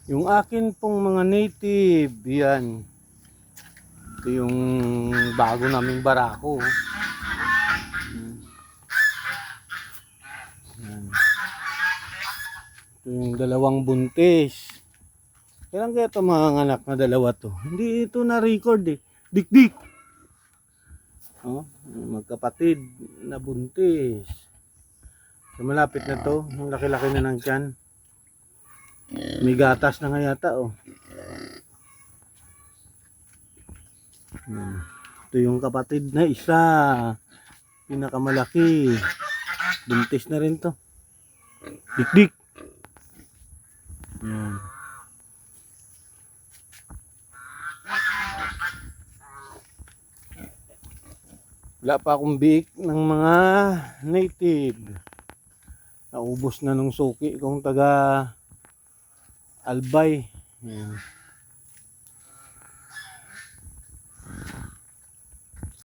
Yung akin pong mga native, yan. Ito yung bago naming barako. Yan. Ito yung dalawang buntis. Kailan kaya ito mga anak na dalawa to? Hindi ito na-record eh. Dik-dik! Oh, magkapatid na buntis. So, malapit na to. Ang laki-laki na ng tiyan. May gatas na nga yata oh. Ito yung kapatid na isa. Pinakamalaki. Buntis na rin to. Dik-dik! Yan. Wala pa akong biik ng mga native. Naubos na nung suki kong taga Albay. Yan.